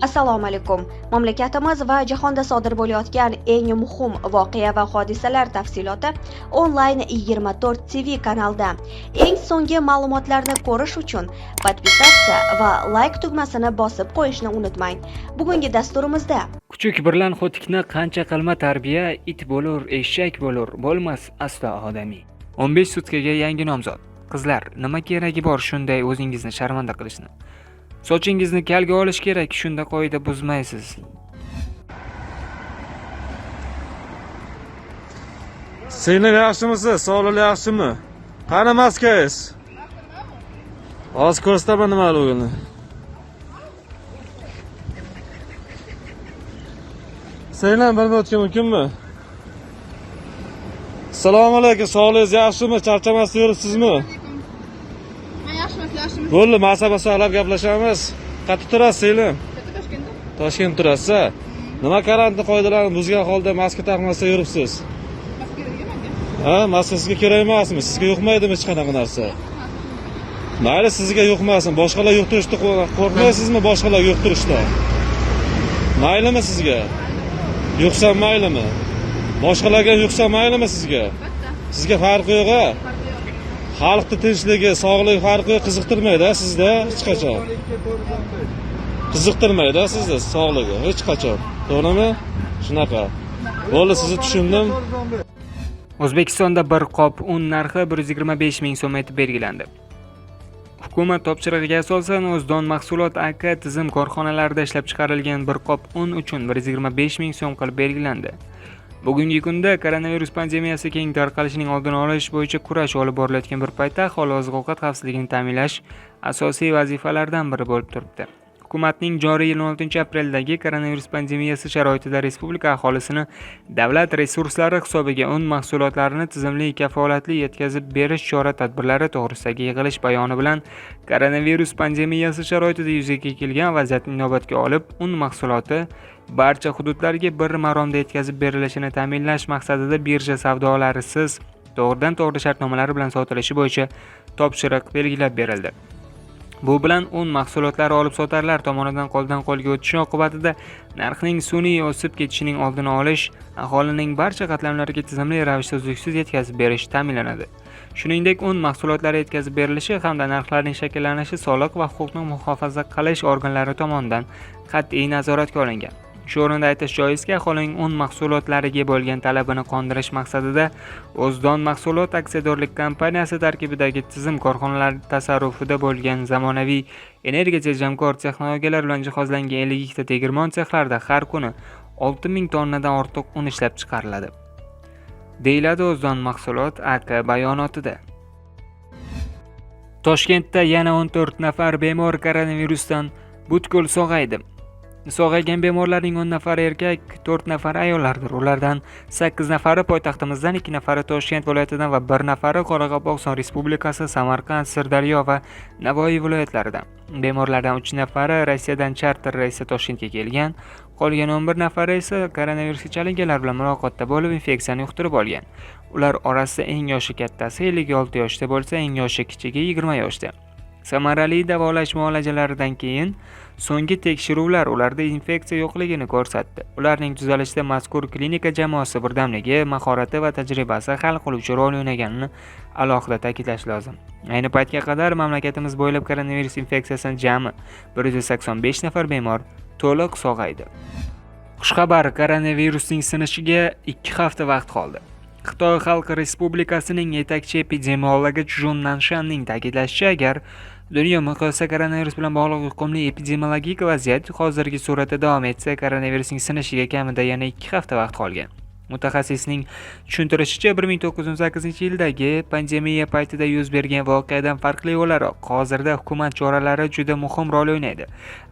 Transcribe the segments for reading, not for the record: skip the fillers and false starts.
Assalomu alaykum. Mamlakatimiz va jahonda sodir bo'layotgan eng muhim voqea va hodisalar tafsiloti onlayn 24 TV kanalda. Eng so'nggi ma'lumotlarni ko'rish uchun podpisatsiya va like tugmasini bosib qo'yishni unutmang. Bugungi dasturimizda Kuchuk bilan xo'tikni qancha qilma tarbiya, it bo'lur, eshak bo'lur, bo'lmas aslo odamiy. 15 sutkaga yangi nomzod. Qizlar, nima keragi bor shunday o'zingizni sharmanda qilishni? Sochingizni kalga olish kerak, shunda qoida buzmaysiz. Senlar yaxshimisiz? Sog'liq yaxshimi? Qani maskangiz? Hozir ko'rsataman nimaligini. Senlar bilib o'tgan mumkinmi? Assalomu alaykum, sog'ligingiz yaxshimi? Charchamasdan yuribsizmi? Bo'ldi, masaba sog'lab gaplashamiz. Qayerda turasiz senlar? Toshkentda turasiz. Nima karantin qoidalarini buzgan holda maska taqmasdan yuribsiz? Ha, maska sizga kerak emasmi? Sizga yo'qmaydimi hech qanaqa narsa? Mayli, sizga yo'qmasin. Boshqalar yuqtirishda qo'rqmaysizmi? Boshqalar yuqtirishda. Maylimi sizga? Yuqsa maylimi? Boshqalarga yuqsa maylimi sizga? Sizga farqi yo'q-a? Xalqning tinchligi, sog'ligi farqi qiziqtirmaydi sizda hech qachon. Qiziqtirmaydi sizda sog'ligi hech qachon. To'g'rimi? Shunaqa. Bo'ldi, sizni tushundim. O'zbekistonda bir qop un narxi 125 ming so'm etib belgilandi. Hukumat topshirig'iga asosan O'zdon mahsulot AK tizim korxonalarida ishlab chiqarilgan bir qop un uchun 125 ming so'm qilib belgilandi. Bugungi kunda koronavirus pandemiyasi keng tarqalishining oldini olish bo'yicha kurash olib borilayotgan bir paytda aholi oziq-ovqat xavfsizligini ta'minlash asosiy vazifalardan biri bo'lib turibdi. Hukumatning joriy yil 16-apreldagi koronavirus pandemiyasi sharoitida respublika aholisini davlat resurslari hisobiga un mahsulotlarini tizimli kafolatli yetkazib berish chora-tadbirlari to'g'risidagi yig'ilish bayoni bilan koronavirus pandemiyasi sharoitida yuzaga kelgan vaziyatni inobatga olib, un mahsuloti barcha hududlarga bir maromda yetkazib berilishini ta'minlash maqsadida birja savdolarisiz to'g'ridan-to'g'ri shartnomalari bilan sotilishi bo'yicha topshiriq belgilab berildi. Bu bilan un mahsulotlari olib sotarlar tomonidan qo'ldan qo'lga o'tishi oqibatida narxning sun'iy o'sib ketishining oldini olish, aholining barcha qatlamlariga tizimli ravishda uzluksiz yetkazib berish ta'minlanadi. Shuningdek, un mahsulotlari yetkazib berilishi hamda narxlarning shakllanishi soliq va huquqni muhofaza qilish organlari tomonidan qat'iy nazoratga olingan. Shu o'rinda aytish joizki, aholining un mahsulotlariga bo'lgan talabini qondirish maqsadida O'zdon mahsulot aksiyadorlik kompaniyasi tarkibidagi tizim korxonalari tasarrufida bo'lgan zamonaviy energiya tejamkor texnologiyalar bilan jihozlangan 52 ta tegirmon sexlarda har kuni 6000 tonnadan ortiq un ishlab chiqariladi, deyiladi O'zdon mahsulot AK bayonotida. Toshkentda yana 14 nafar bemor koronavirusdan butkul sog'aydi. Sog'aygan bemorlarning 10 nafari erkak, 4 nafari ayollardir. Ulardan 8 nafari poytaxtimizdan, 2 nafari Toshkent viloyatidan va 1 nafari Qoraqalpog'iston Respublikasi, Samarqand, Sirdaryo va Navoiy viloyatlaridan. Bemorlardan 3 nafari Rossiyadan charter reysda Toshkentga kelgan, qolgan 11 nafari esa koronavirusga chalinganlar bilan muloqotda bo'lib, infeksiyani yuqtirib olgan. Ular orasida eng yoshi kattasi 56 yoshda bo'lsa, eng yoshi kichigi 20 yoshda. Samarali davolash muolajalaridan keyin so'nggi tekshiruvlar ularda infeksiya yo'qligini ko'rsatdi. Ularning tuzalishida mazkur klinika jamoasi birdamligi, mahorati va tajribasi hal qiluvchi rol o'ynaganini alohida ta'kidlash lozim. Ayni paytga qadar mamlakatimiz bo'ylab koronavirus infeksiyasidan jami 185 nafar bemor to'liq sog'aydi. Xushxabar, koronavirusning sinishiga 2 hafta vaqt qoldi. Xitoy Xalq Respublikasining yetakchi epidemiologi Jun Nanshanning ta'kidlashicha, agar dunyo miqyosida koronavirus bilan bog'liq yuqumli epidemiologik vaziyat hozirgi sur'atda davom etsa, koronavirusning sinishiga kamida yana 2 hafta vaqt qolgan. Mutaxassisning tushuntirishicha, 1918-yildagi pandemiya paytida yuz bergan voqeadan farqli o'laroq, hozirda hukumat choralari juda muhim rol o'ynaydi.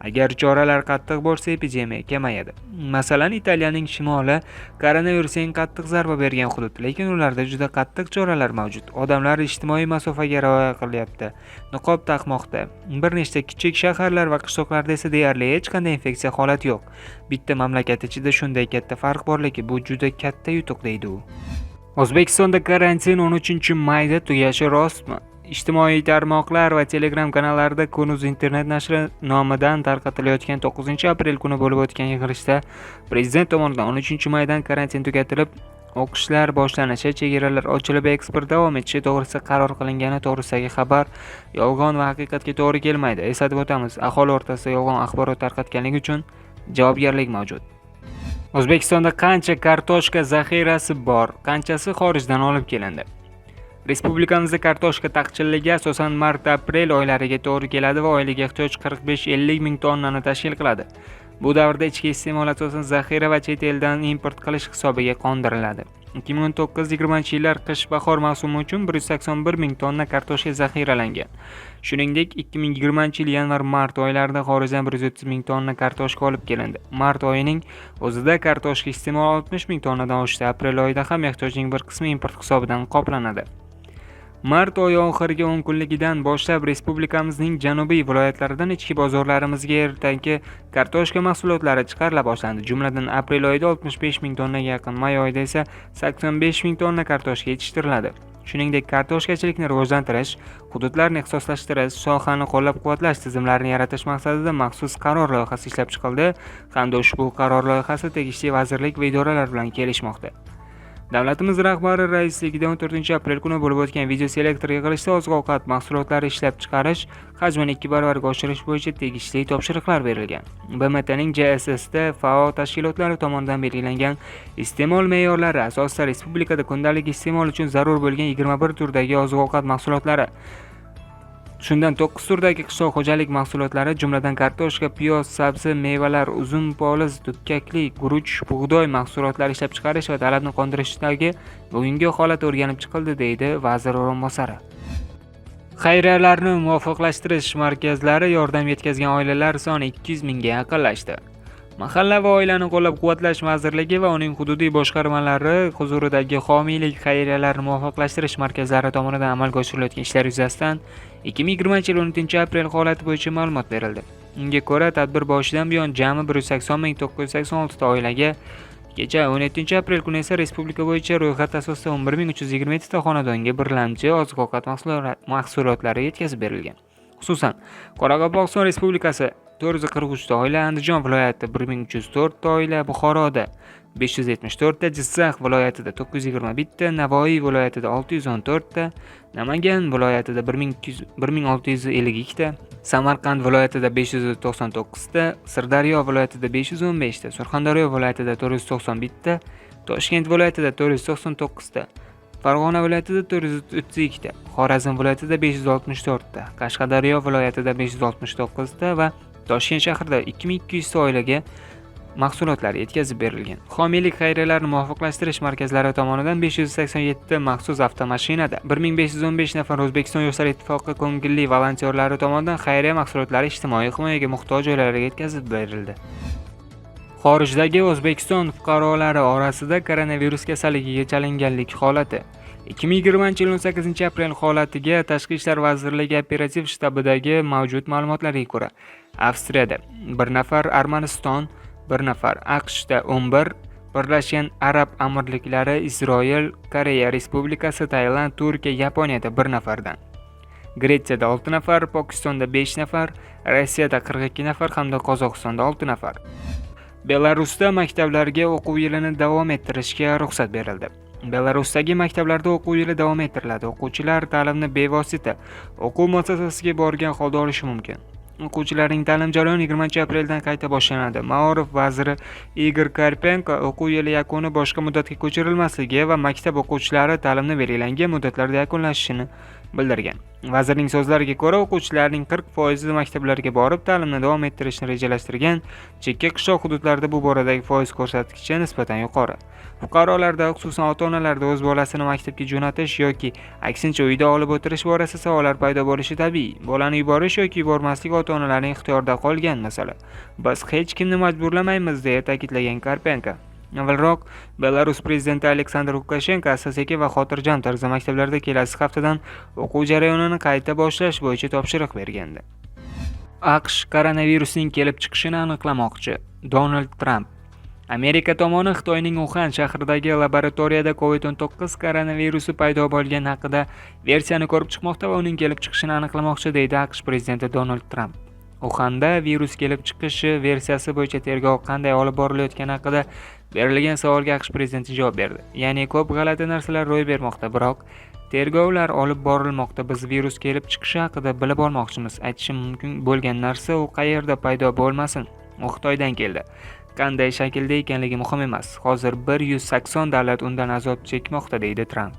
Agar choralar qattiq bo'lsa, epidemiya kamayadi. Masalan, Italiyaning shimoli koronavirusga eng qattiq zarba bergan hudud, lekin ularda juda qattiq choralar mavjud. Odamlar ijtimoiy masofaga rioya qilyapti, niqob taqmoqda. Bir nechta kichik shaharlar va qishloqlarda esa deyarli hech qanday infeksiya holati yo'q. Bitta mamlakat ichida shunday katta farq borligi bu juda katta yutuq, deydi u. O'zbekistonda karantin 13-mayda tugashi rostmi? Ijtimoiy tarmoqlar va Telegram kanallarida Kunuz internet nashri nomidan tarqatilayotgan 9-aprel kuni bo'lib o'tgan yig'ilishda prezident tomonidan 13-maydan karantin tugatilib, o'qishlar boshlanishi, chegaralar ochilib, eksport davom etishi to'g'risida qaror qilingani to'g'risidagi xabar yolg'on va haqiqatga to'g'ri kelmaydi. Eslatib o'tamiz, aholi o'rtasida yolg'on axborot tarqatganligi uchun javobgarlik mavjud. O'zbekistonda qancha kartoshka zaxirasi bor, qanchasi xorijdan olib kelindi? Respublikamizda kartoshka taqchilligi asosan mart-aprel oylariga to'g'ri keladi va oylik ehtiyoj 45-50 ming tonnani tashkil qiladi. Bu davrda ichki iste'mol asosan zaxira va chet eldan import qilish hisobiga qondiriladi. 2019-20 yillar qish-bahor mavsumi uchun 181 ming tonna kartoshka zaxiralangan. Shuningdek, 2020-yil yanvar-mart oylarida xorijdan 130 ming tonna kartoshka olib kelindi. Mart oyining o'zida kartoshka iste'moli 60 ming tonnadan oshdi. Aprel oyida ham ehtiyojning bir qismi import hisobidan qoplanadi. Mart oyi oxirgi 10 kunligidan boshlab respublikamizning janubiy viloyatlaridan ichki bozorlarimizga ertangi kartoshka mahsulotlari chiqarila boshlandi. Jumladan, aprel oyida 65 ming tonnaga yaqin, may oyida esa 85 ming tonna kartoshka yetishtiriladi. Shuningdek, kartoshkachilikni rivojlantirish, hududlarni ixtisoslashtirish, sohani qo'llab-quvvatlash tizimlarini yaratish maqsadida maxsus qaror loyihasi ishlab chiqildi hamda ushbu qaror loyihasi tegishli vazirlik va idoralar bilan kelishmoqda. Davlatimiz rahbari raisligida 14-aprel kuni bo'lib o'tgan videoselektor yig'ilishida oziq-ovqat mahsulotlari ishlab chiqarish hajmini 2 baravarga oshirish bo'yicha tegishli topshiriqlar berilgan. BMTning JSSda FAO tashkilotlari tomonidan belgilangan iste'mol me'yorlari asosida respublikada kundalik iste'mol uchun zarur bo'lgan 21 turdagi oziq-ovqat mahsulotlari, shundan 9 turdagi qishloq xo'jalik mahsulotlari, jumladan kartoshka, piyoz, sabzi, mevalar, uzum, poliz, dukkakli, guruch, bug'doy mahsulotlari ishlab chiqarish va talabni qondirishdagi bugungi holat o'rganib chiqildi, deydi vazir o'rinbosari. Xayriyalarni muvofiqlashtirish markazlari yordam yetkazgan oilalar soni 200 mingga yaqinlashdi. Mahalla va oilani qo'llab-quvvatlash vazirligi va uning hududiy boshqarmalari huzuridagi homiylik xayriyalarini muvofiqlashtirish markazlari tomonidan amalga oshirilayotgan ishlar yuzasidan 2020-yil 13-aprel holati bo'yicha ma'lumot berildi. Unga ko'ra, tadbir boshidan buyon jami 180.986 ta oilaga, kecha 17-aprel kuni esa respublika bo'yicha ro'yxat asosida 11.327 ta xonadonga birlamchi oziq-ovqat mahsulotlari yetkazib berilgan. Xususan, Qoraqalpog'iston Respublikasi 443 ta oila, Andijon viloyati 1304 ta oila, Buxoroda 574 ta, Jizzax viloyatida 921 ta, Navoiy viloyatida 614 ta, Namangan viloyatida 1652 ta, Samarqand viloyatida 599 ta, Sirdaryo viloyatida 515 ta, Surxondaryo viloyatida 491 ta, Toshkent viloyatida 499 ta, Farg'ona viloyatida 432 ta, Xorazm viloyatida 564 ta, Qashqadaryo viloyatida 569 ta va Toshkent shahrida 2200 ta oilaga mahsulotlar yetkazib berilgan. Homiylik xayriyalarini muvofiqlashtirish markazlari tomonidan 587 ta maxsus avtomashinada 1515 nafar O'zbekiston Yoshlar ittifoqi ko'ngilli volontyorlari tomonidan xayriya mahsulotlari ijtimoiy himoyaga muhtoj oilalarga yetkazib berildi. Xorijdagi O'zbekiston fuqarolari orasida koronavirus kasalligiga chalinganlik holati. 2020-yil 18-aprel holatiga Tashqi ishlar vazirligi operativ shtabidagi mavjud ma'lumotlarga ko'ra, Avstriyada 1 nafar, Armaniston 1 nafar, AQShda 11, Birlashgan Arab Amirliklari, Isroil, Koreya Respublikasi, Tailand, Turkiya, Yaponiyada 1 nafardan, Gretsiyada 6 nafar, Pokistonda 5 nafar, Rossiyada 42 nafar hamda Qozog'istonda 6 nafar. Belarusda maktablarga o'quv yilini davom ettirishga ruxsat berildi. Belarusdagi maktablarda o'quv yili davom ettiriladi. O'quvchilar ta'limni bevosita o'quv muassasasiga borgan holda olishi mumkin. O'quvchilarning ta'lim jarayoni 20-apreldan qayta boshlanadi. Ma'rif vaziri Igor Karpenko o'quv yili yakuni boshqa muddatga ko'chirilmasligi va maktab o'quvchilari ta'limni belgilangan muddatlarda yakunlashini bildirgan. Vazirning so'zlariga ko'ra, o'quvchilarning 40% maktablarga borib ta'limni davom ettirishni rejalashtirgan, chekka qishloq hududlarda bu boradagi foiz ko'rsatkichi nisbatan yuqori. Fuqarolarda, xususan ota-onalarda o'z bolasini maktabga jo'natish yoki aksincha uyda olib o'tirish borasida savollar paydo bo'lishi tabiiy. Bolani yuborish yoki yubormaslik ota-onalarning ixtiyorida qolgan masala. Biz hech kimni majburlamaymiz, deya ta'kidlagan Karpenko. Avvalroq Belarus prezidenti Aleksandr Lukashenko asta-sekin va xotirjam tarzda maktablarda kelasi haftadan o'quv jarayonini qayta boshlash bo'yicha topshiriq bergandi. AQSh koronavirusning kelib chiqishini aniqlamoqchi. Donald Trump. Amerika tomoni Xitoyning Uxan shahridagi laboratoriyada COVID-19 koronavirusi paydo bo'lgani haqida versiyani ko'rib chiqmoqda va uning kelib chiqishini aniqlamoqchi, deydi AQSh prezidenti Donald Tramp. Uxanda virus kelib chiqishi versiyasi bo'yicha tergov qanday olib borilayotgani haqida berilgan savolga AQSh prezidenti javob berdi. Ya'ni ko'p g'alati narsalar ro'y bermoqda, biroq tergovlar olib borilmoqda. Biz virus kelib chiqishi haqida bilib olmoqchimiz. Aytishim mumkin bo'lgan narsa u qayerda paydo bo'lmasin. U Xitoydan keldi. Qanday shaklda ekanligi muhim emas. Hozir 180 davlat undan azob chekmoqda, deydi Tramp.